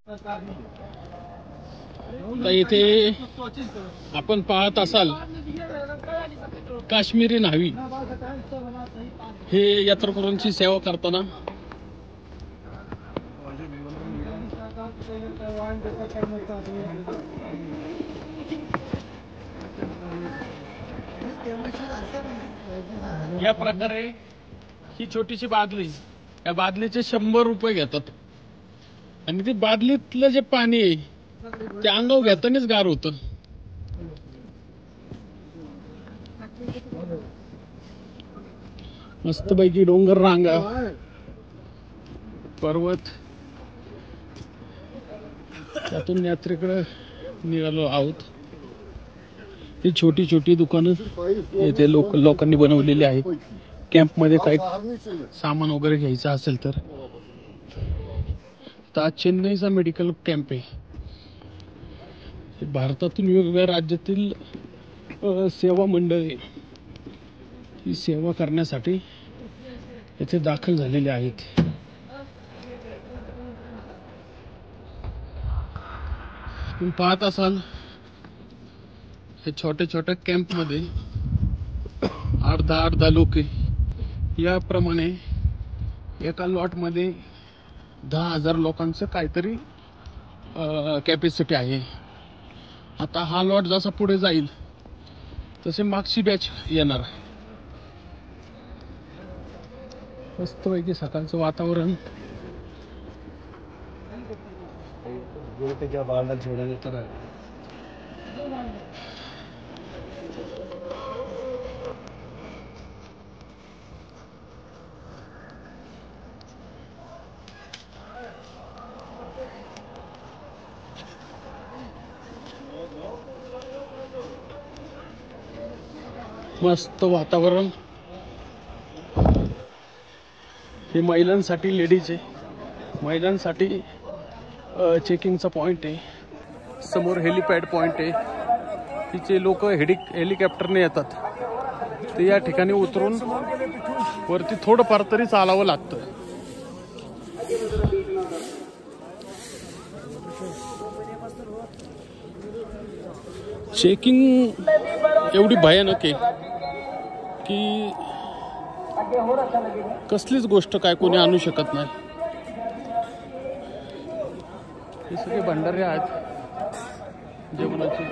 तर इथे आपण पाहत असाल काश्मीरी न्हावी हे यात्रेकरूंची सेवा करताना या प्रकारे ही छोटीशी बादली, या बादलीचे 100 रुपये घेतात आणि ते बादलीतलं जे पाणी आहे ते अंगावर घेतानाच गार होतं. मस्तपैकी डोंगर रांगा, पर्वत, त्यातून यात्रेकडे निघालो आहोत. ही छोटी छोटी दुकानं येथे लोकांनी बनवलेली आहे. कॅम्प मध्ये काही सामान वगैरे घ्यायचं असेल तर. आज चेन्नईचा मेडिकल कॅम्प आहे. भारतातून वेगवेगळ्या राज्यातील सेवा मंडळे ही सेवा करण्यासाठी येथे दाखल झालेले आहेत. तुम्ही पाहत असाल हे छोट्या छोट्या कॅम्प मध्ये अर्धा लोक याप्रमाणे एका लॉट मध्ये 10,000 लोकांचं काहीतरी कॅपॅसिटी आहे. आता हा लॉट जसा पुढे जाईल तसे मागची बॅच येणार. मस्तपैकी सकाळचं वातावरण. मस्त वातावरण. हे महिलांसाठी, लेडीज आहे. महिलांसाठी चेकिंगचा पॉइंट आहे. समोर हेलिपॅड पॉइंट आहे. तिचे लोक हेलिकॉप्टरने येतात. ते या ठिकाणी उतरून वरती थोडंफार तरी चालावं लागतं. चेकिंग एवढी भयानक आहे की कसलीच गोष्ट काय कोणी आणू शकत नाही. हे सगळे भंडारे आहेत जेवणाचे.